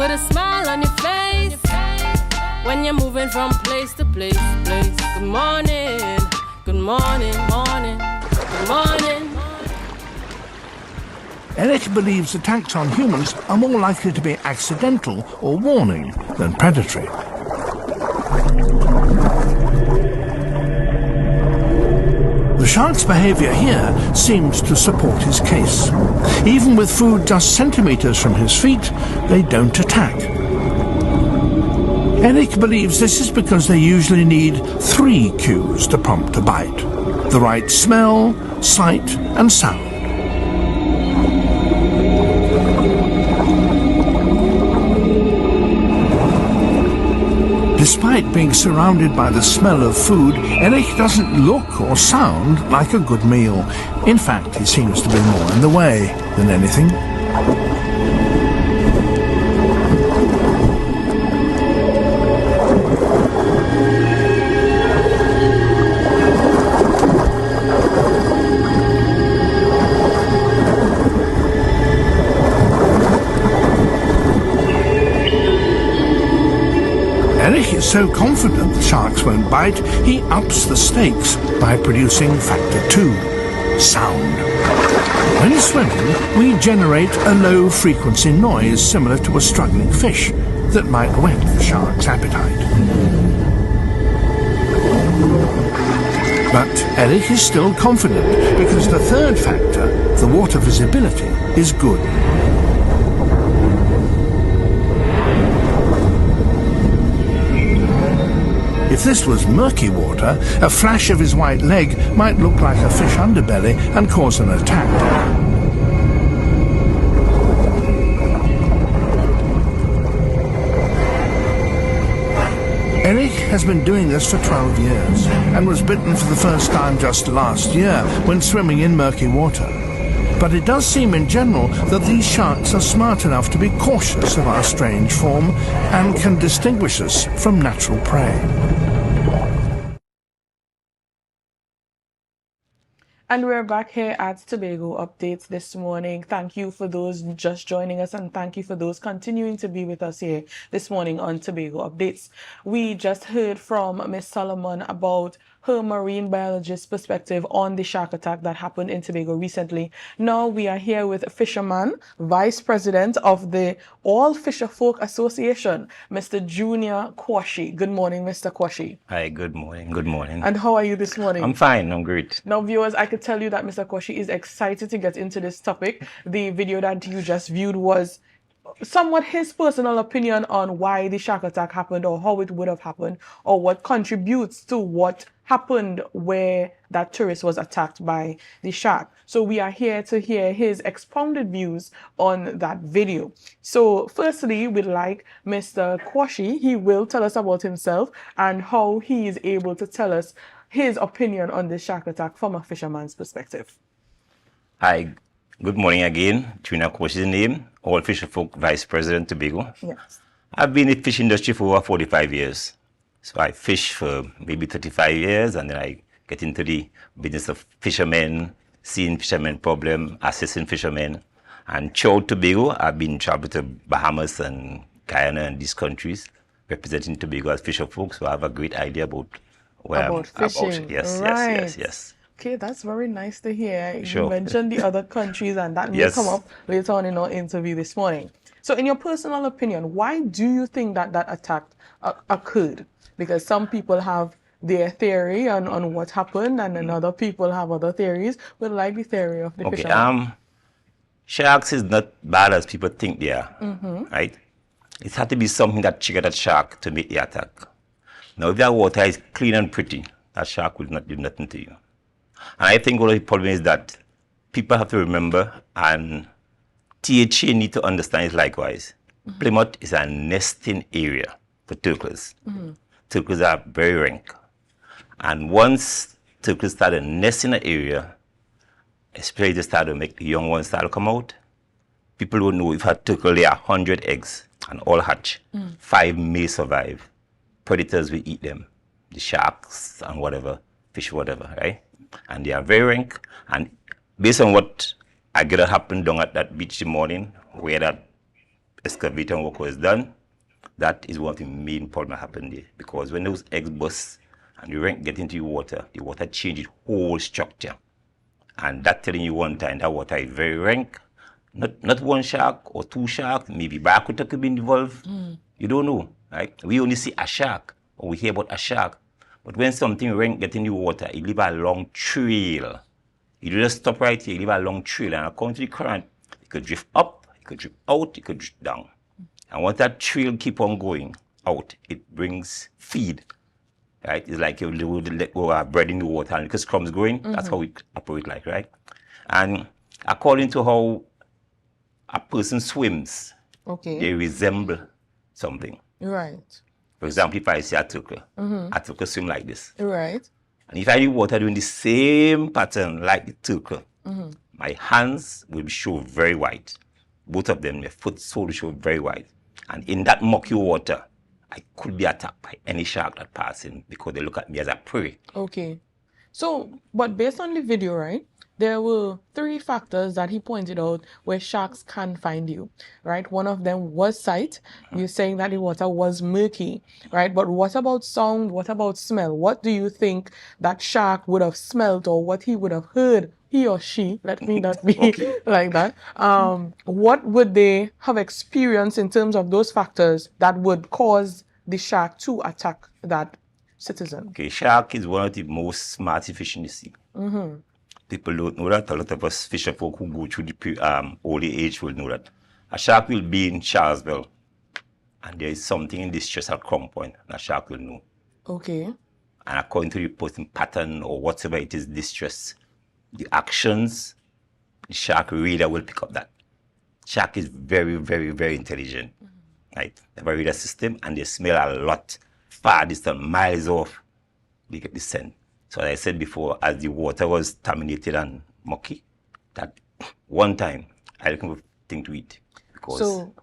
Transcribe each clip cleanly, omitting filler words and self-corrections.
put a smile on your face when you're moving from place to place. Good morning, good morning, morning, good morning. Eric believes attacks on humans are more likely to be accidental or warning than predatory. The shark's behaviour here seems to support his case. Even with food just centimetres from his feet, they don't attack. Eric believes this is because they usually need 3 cues to prompt a bite: the right smell, sight and sound. Despite being surrounded by the smell of food, Eric doesn't look or sound like a good meal. In fact, he seems to be more in the way than anything. Eric is so confident the sharks won't bite, he ups the stakes by producing factor 2, sound. When swimming, we generate a low-frequency noise similar to a struggling fish that might whet the shark's appetite. But Eric is still confident because the third factor, the water visibility, is good. If this was murky water, a flash of his white leg might look like a fish underbelly and cause an attack. Eric has been doing this for 12 years and was bitten for the first time just last year when swimming in murky water. But it does seem in general that these sharks are smart enough to be cautious of our strange form and can distinguish us from natural prey. And we're back here at Tobago Updates this morning. Thank you for those just joining us, and thank you for those continuing to be with us here this morning on Tobago Updates. We just heard from Ms. Solomon about her marine biologist perspective on the shark attack that happened in Tobago recently. Now we are here with Fisherman, Vice President of the All Fisherfolk Association, Mr. Junior Quashie. Good morning, Mr. Quashie. Hi, good morning. Good morning. And how are you this morning? I'm fine. I'm great. Now, viewers, I could tell you that Mr. Quashie is excited to get into this topic. The video that you just viewed was somewhat his personal opinion on why the shark attack happened, or how it would have happened, or what contributes to what happened where that tourist was attacked by the shark. So we are here to hear his expounded views on that video. So firstly, we'd like Mr. Quashie, he will tell us about himself and how he is able to tell us his opinion on the shark attack from a fisherman's perspective. Hi, good morning again. Junior Quashie's name, All Fisherfolk Vice President Tobago. Yes. I've been in the fish industry for over 45 years. So I fish for maybe 35 years, and then I get into the business of fishermen, seeing fishermen problem, assisting fishermen. And throughout Tobago, I've been traveling to Bahamas and Guyana and these countries, representing Tobago as fisherfolk. So I have a great idea about fishing. Yes, right. yes. Okay, that's very nice to hear. Sure. You mentioned the other countries, and that may come up later on in our interview this morning. So in your personal opinion, why do you think that that attack occurred? Because some people have their theory on what happened, and then other people have other theories. But like the theory of the fisherman. Sharks is not bad as people think they are, right? It had to be something that triggered that shark to make the attack. Now, if that water is clean and pretty, that shark will not do nothing to you. And I think one of the problem is that people have to remember, and THA need to understand it likewise. Plymouth is a nesting area for turtles. Turtles are very rank. And once turtles start to nest in an area, especially they start to make the young ones start to come out, people don't know if a turtle lay 100 eggs and all hatch, 5 may survive. Predators will eat them, the sharks and whatever, fish, whatever, right? And they are very rank. And based on what I get happened down at that beach this morning, where that excavator work was done, that is one of the main problems that happened there. Because when those eggs bust and the rank get into the water changes whole structure. And that telling you one time that water is very rank. Not one shark or two sharks, maybe barracuda could be involved. You don't know, right? We only see a shark or we hear about a shark. But when something rank get in the water, it leave a long trail. You just stop right here, you leave a long trail, and according to the current, it could drift up, it could drift out, it could drift down. And once that trail keep on going out, it brings feed, right? It's like you let go of bread in the water, and because crumbs going, that's how it operate like, right? And according to how a person swims, they resemble something. Right. For example, if I see a turtle, a turtle swim like this. Right. And if I in water doing the same pattern like the turtle, my hands will be shown very wide. Both of them, their foot, sole will show very wide. And in that murky water, I could be attacked by any shark that passing because they look at me as a prey. Okay. So, but based on the video, right, there were 3 factors that he pointed out where sharks can find you, right? One of them was sight. You're saying that the water was murky, right? But what about sound? What about smell? What do you think that shark would have smelled or what he would have heard? He or she, let me not be like that. What would they have experienced in terms of those factors that would cause the shark to attack that citizen? Okay, shark is one of the most smartest fish in the sea. People don't know that. A lot of us fisher folk who go through the older age will know that. A shark will be in Charlesville, and there is something in distress at Crown Point, and a shark will know. Okay. And according to the reporting pattern or whatever it is, distress, the actions, the shark radar will pick up that. Shark is very, very, very intelligent, right? They have a radar system, and they smell a lot, far distant, miles off. They get the scent. So as I said before, as the water was contaminated and mucky, that one time I didn't have thing to eat. So,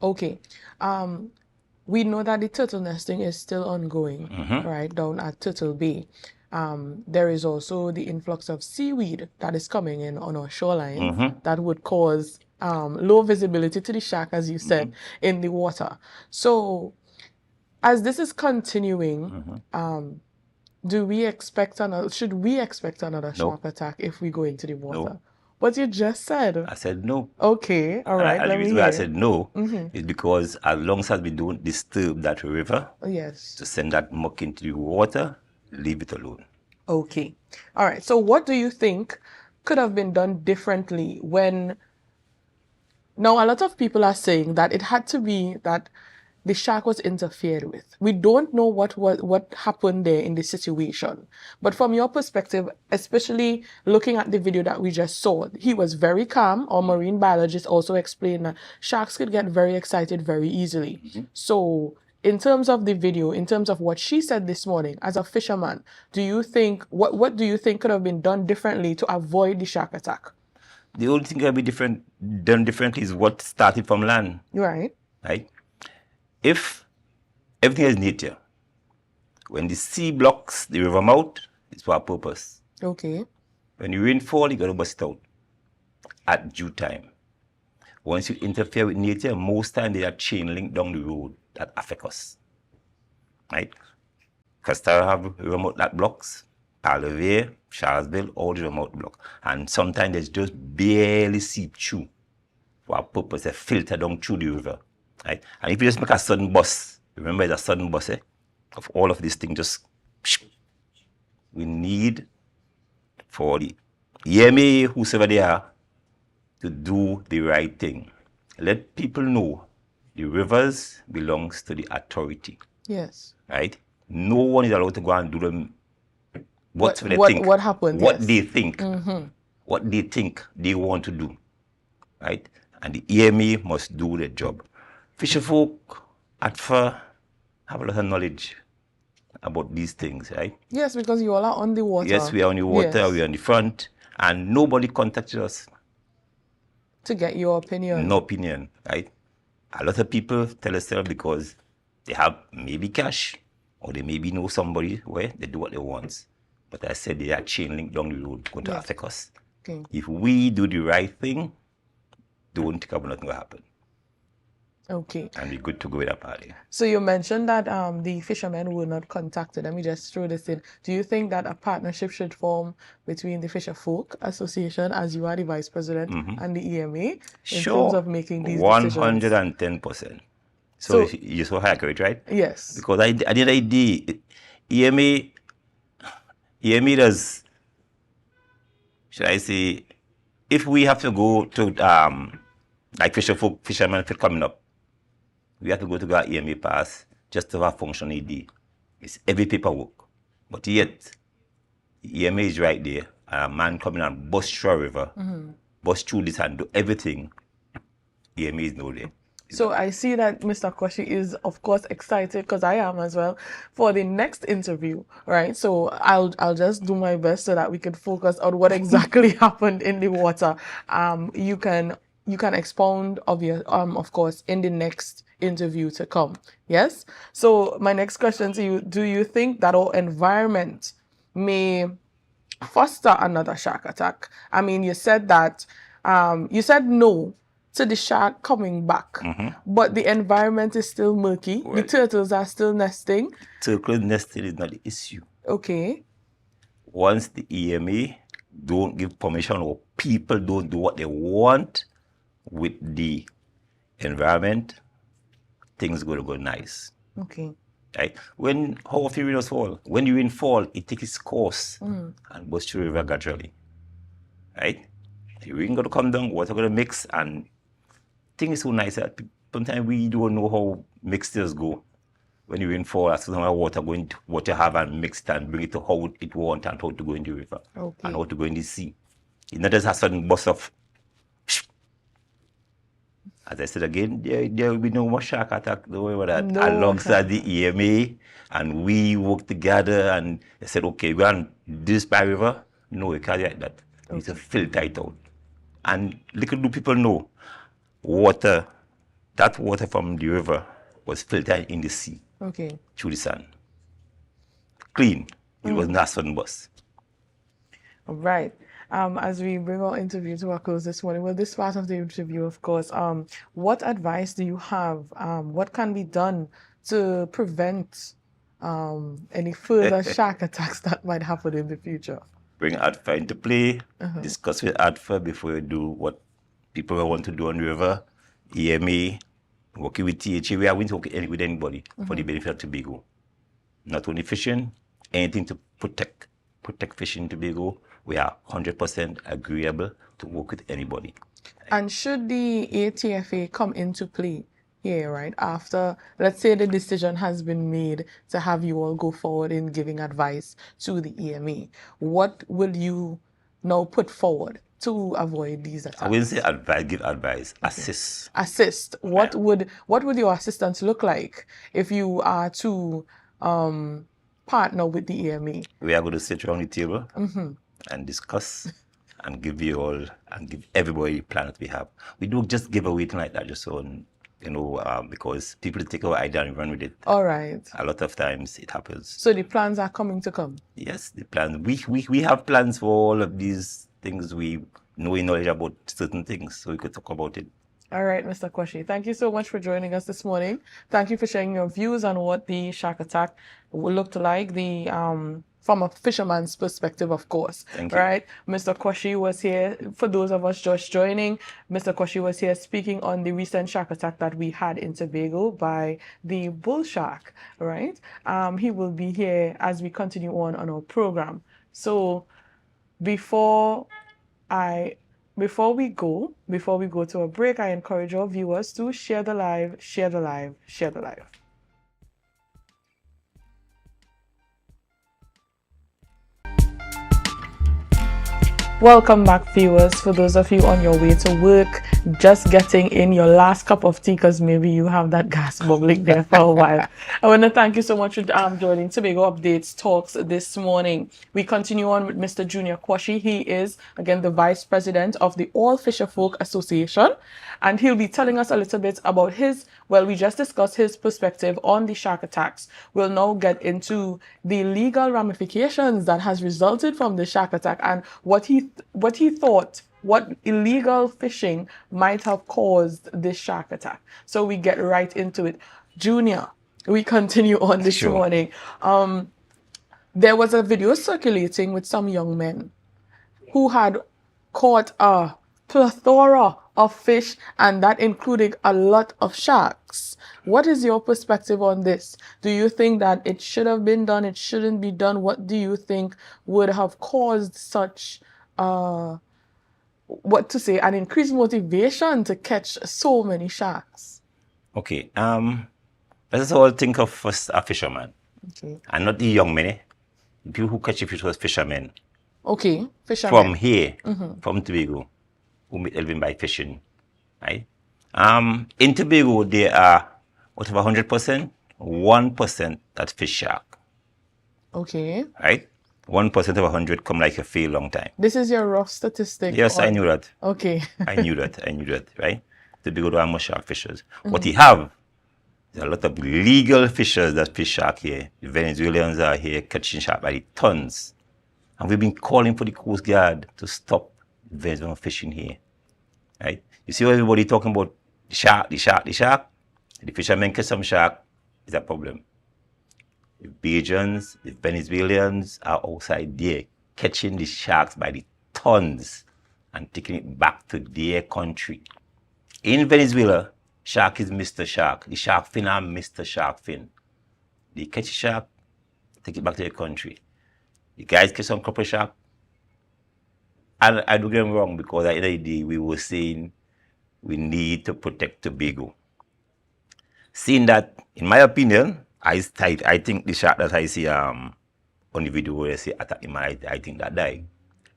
okay. We know that the turtle nesting is still ongoing, right, down at Turtle Bay. There is also the influx of seaweed that is coming in on our shoreline that would cause low visibility to the shark, as you said, in the water. So, as this is continuing, should we expect another shark attack if we go into the water? No. But you just said. I said no. Okay, all right. The reason why I said no is because as long as we don't disturb that river, to send that muck into the water, leave it alone. Okay. All right. So what do you think could have been done differently when... Now, a lot of people are saying that it had to be that the shark was interfered with. We don't know what happened there in the situation. But from your perspective, especially looking at the video that we just saw, he was very calm. Our marine biologist also explained that sharks could get very excited very easily. So in terms of the video, in terms of what she said this morning, as a fisherman, do you think, what do you think could have been done differently to avoid the shark attack? The only thing that will be done differently is what started from land. Right. Right? If everything is nature, when the sea blocks the river mouth, it's for a purpose. Okay. When the rain falls, you got to bust it out at due time. Once you interfere with nature, most time they are chain link down the road that affect us. Right? Costa have river mouth that blocks, Palevere, Charlesville, all the river mouth block. And sometimes there's just barely seep through for a purpose, a filter down through the river. Right? And if you just make a sudden bust, remember it's a sudden bust of all of these things, just we need for the EMA, whosoever they are, to do the right thing. Let people know the rivers belongs to the authority. Yes. Right? No one is allowed to go and do them what happened, what they think, what they think they want to do. Right? And the EMA must do their job. Fisher folk at far have a lot of knowledge about these things, right? Yes, because you all are on the water. Yes, we are on the water, we are on the front, and nobody contacted us. To get your opinion. No opinion, right? A lot of people tell us that because they have maybe cash, or they maybe know somebody where they do what they want. But I said they are chain link down the road going to affect us. Okay. If we do the right thing, don't think about nothing will happen. Okay. and we're good to go with a party. So you mentioned that the fishermen were not contacted. Let me just throw this in. Do you think that a partnership should form between the Fisher Folk Association, as you are the vice president, and the EMA in terms Sure, of making these decisions? 110%. So So you're so accurate, right? yes. Because I did ID, EMA does, should I say, if we have to go to, like fishermen fit coming up, we have to go to the EMA pass just to have function AD. It's every paperwork. But yet, EMA is right there. A man coming and bust through a river, bust through this and do everything. EMA is no there. So I see that Mr. Quashie is, of course, excited, because I am as well, for the next interview, right? So I'll just do my best so that we can focus on what exactly happened in the water. You can expound of course, in the next interview to come. Yes. So my next question to you: do you think that our environment may foster another shark attack? I mean, you said that you said no to the shark coming back, but the environment is still murky. The turtles are still nesting. Turtle nesting is not the issue. Okay. Once the EMA don't give permission or people don't do what they want with the environment, things going to go nice. Okay. Right? How often rain fall? When the rain fall, it takes its course and goes through the river gradually. Right? The rain going to come down, water going to mix, and things is so nice that sometimes we don't know how mixtures go. When the rain fall, as soon as water going to what you have and mix it and bring it to how it want and how to go in the river and how to go in the sea. It not just a sudden burst of. As I said again, there will be no more shark attack. Don't worry about that. No Alongside the EMA, and we work together, and they said, okay, we're on this by river. No, you can't like that. You need to filter it out. And little do people know, that water from the river was filtered in the sea. Okay. Through the sun. Clean. It was not sudden bust. All right. As we bring our interview to a close this morning, well, this part of the interview, of course, what advice do you have? What can be done to prevent any further shark attacks that might happen in the future? Bring ADFA into play, discuss with ADFA before you do what people want to do on the river. EMA, working with THA, we are going to work with anybody for the benefit of Tobago. Not only fishing, anything to protect fishing in Tobago. We are 100% agreeable to work with anybody. And should the ATFA come into play here, right, after, let's say, the decision has been made to have you all go forward in giving advice to the EMA, what will you now put forward to avoid these attacks? I wouldn't say advice, give advice, assist. Assist. What would your assistance look like if you are to partner with the EMA? We are going to sit around the table and discuss and give you all and give everybody the plan that we have. We don't just give away anything like that just on, because people take our idea and run with it. All right. A lot of times it happens. So the plans are coming to come? Yes, the plans. We have plans for all of these things. We know knowledge about certain things, so we could talk about it. All right, Mr. Quashie, thank you so much for joining us this morning. Thank you for sharing your views on what the shark attack looked like, from a fisherman's perspective, of course. Thank you. Right? Mr. Quashie was here. For those of us just joining, Mr. Quashie was here speaking on the recent shark attack that we had in Tobago by the bull shark, right? He will be here as we continue on our program. So before we go to a break, I encourage our viewers to share the live, share the live, share the live. Welcome back, viewers. For those of you on your way to work, just getting in your last cup of tea because maybe you have that gas bubbling there for a while. I want to thank you so much for joining Tobago Updates Talks this morning. We continue on with Mr. Junior Quashie. He is, again, the Vice President of the All Fisher Folk Association, and he'll be telling us a little bit about we just discussed his perspective on the shark attacks. We'll now get into the legal ramifications that has resulted from the shark attack and what he thought what illegal fishing might have caused this shark attack. So we get right into it. Junior, we continue on this Sure. morning. There was a video circulating with some young men who had caught a plethora of fish, and that included a lot of sharks. What is your perspective on this? Do you think that it should have been done? It shouldn't be done? What do you think would have caused such, an increased motivation to catch so many sharks? Okay. Let's all think of first a fisherman. Okay. And not the young men. The people who catch the fish was fishermen. Okay, fishermen. From here, from Tobago, who make a living by fishing, right? In Tobago, there are, whatever, 100%, 1% that fish shark, Okay. right? 1% of 100 come like a fair long time. This is your rough statistic. Yes, I knew that. Okay. I knew that, right? Tobago don't have much shark fishers. What you have is a lot of legal fishers that fish shark here. The Venezuelans are here catching shark by the tons. And we've been calling for the Coast Guard to stop Venezuelan fishing here, right? You see everybody talking about the shark. The fishermen catch some shark, is a problem. The Bajans, the Venezuelans are outside there catching the sharks by the tons and taking it back to their country. In Venezuela, shark is Mr. Shark. The shark fin are Mr. Shark fin. They catch a shark, take it back to their country. The guys catch some copper shark. And I don't get them wrong, because at the end of the day, we were saying we need to protect Tobago. Seeing that, in my opinion, I think the shark that I see on the video where I say attack him, I think that died.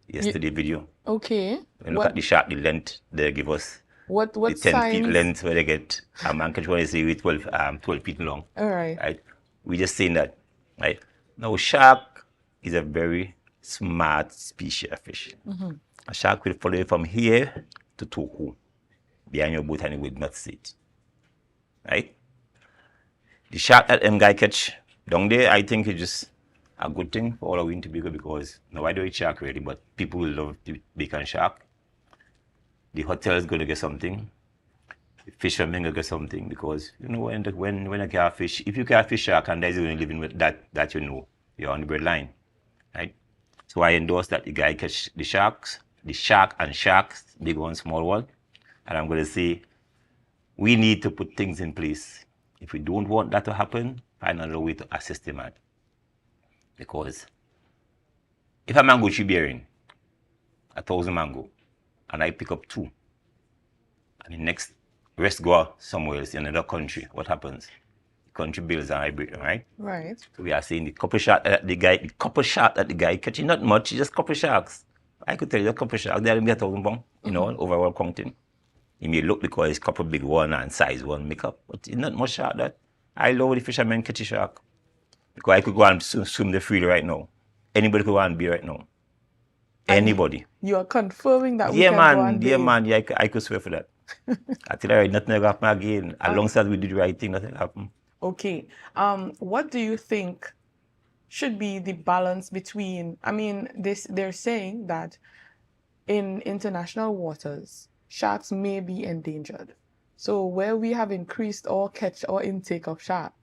Yesterday video. Okay. When you look at the shark, the length they give us. What the 10 signs? feet length where they get a man catch one is 12 feet long. All right. Right? We just saying that. Right? Now shark is a very smart species of fish. A shark will follow you from here to Toku, behind your boat, and it will not see it. Right? The shark that guy catch down there, I think it's just a good thing for all of we in Tobago, because now I don't eat shark really, but people will love the bacon shark. The hotel is going to get something. The fishermen going to get something, because you know when a car fish, if you catch fish shark and there's only living with that you know, you're on the bread line, right? So I endorse that the guy catch the shark and sharks, big one, small one, and I'm going to say we need to put things in place. If we don't want that to happen, find another way to assist the man. Because if a mango tree bearing 1,000 mango, and I pick up 2, and the next rest go somewhere else in another country, what happens? The country bills are hybrid, right? Right. So we are saying the couple shot that the guy catching, not much, just couple sharks. I could tell you a couple sharks, they don't get 1,000 pounds, overall counting. It may look because it's couple big one and size one make up, but it's not much shark that. I love the fishermen catch a shark. Because I could go and swim the freely right now. Anybody could go and be right now. Anybody. You are confirming that we can go and Yeah, bathe. man. Yeah, I could swear for that. I tell you, right, nothing will happen again. Alongside we do the right thing, nothing will happen. Okay. What do you think should be the balance between, they're saying that in international waters, sharks may be endangered. So where we have increased our catch or intake of shark,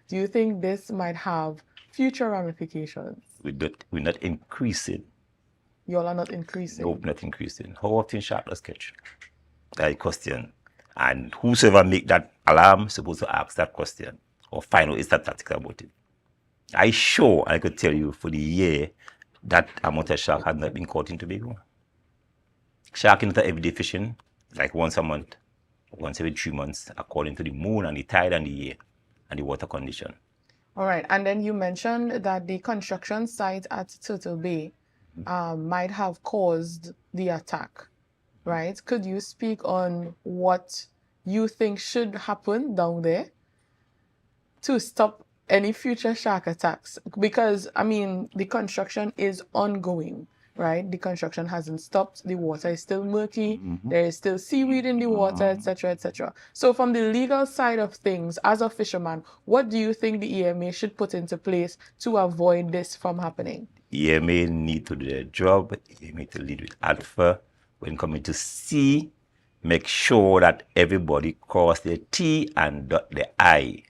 do you think this might have future ramifications? We're not increasing. You all are not increasing. Nope, not increasing. How often shark does catch? That question. And whosoever make that alarm is supposed to ask that question or find out is statistics about it. I could tell you for the year that amount of shark had not been caught in Tobago. Shark is not everyday fishing, like once a month, once every 3 months, according to the moon and the tide and the year and the water condition. All right. And then you mentioned that the construction site at Turtle Bay might have caused the attack, right? Could you speak on what you think should happen down there to stop any future shark attacks? Because, the construction is ongoing, right? The construction hasn't stopped. The water is still murky. There is still seaweed in the water, etc., etc. So from the legal side of things, as a fisherman, what do you think the EMA should put into place to avoid this from happening? EMA need to do their job. EMA to lead with alpha. when coming to sea, make sure that everybody cross the T and dot the I.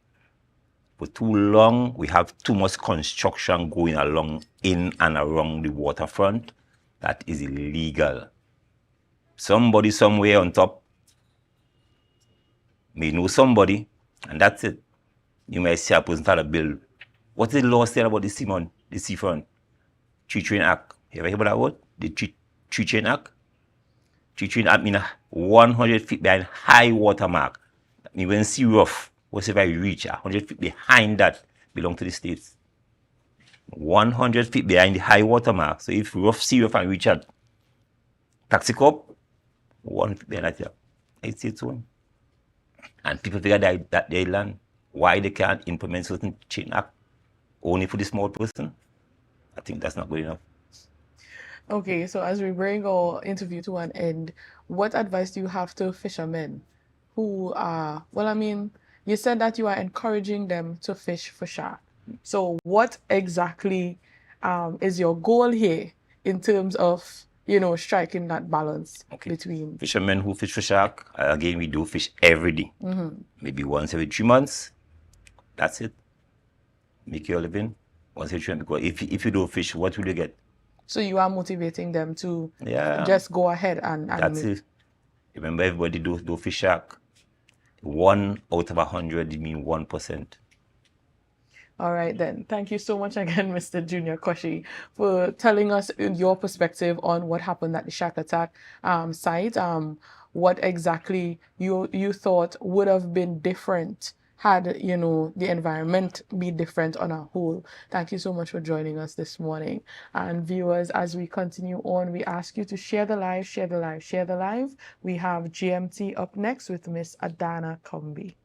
For too long, we have too much construction going along in and around the waterfront. That is illegal. Somebody somewhere on top may know somebody, and that's it. You may see a person start a bill. What is the law say about the seafront? Tree Train Act. You ever hear about that word? The Tree Train Act? Tree Train Act means 100 feet behind high water mark. That means when sea rough, whatever you reach 100 feet behind that belong to the states. 100 feet behind the high water mark. So if sea rough and reach at taxi cop, 1 feet behind that, it's its own. And people figure that they learn why they can't implement certain chain act only for the small person. I think that's not good enough. Okay, so as we bring our interview to an end, what advice do you have to fishermen who are, well, I mean, you said that you are encouraging them to fish for shark. So what exactly is your goal here in terms of, striking that balance between... Fishermen who fish for shark, again, we do fish every day. Maybe once every 3 months. That's it. Make your living once every 3 months. Because if you don't fish, what will you get? So you are motivating them to just go ahead and that's it. Remember, everybody do fish shark. 1 out of 100, it means 1%. All right, then. Thank you so much again, Mr. Junior Quashie, for telling us your perspective on what happened at the shark attack site. What exactly you thought would have been different had, the environment be different on a whole. Thank you so much for joining us this morning. And viewers, as we continue on, we ask you to share the live, share the live, share the live. We have GMT up next with Miss Adana Combi.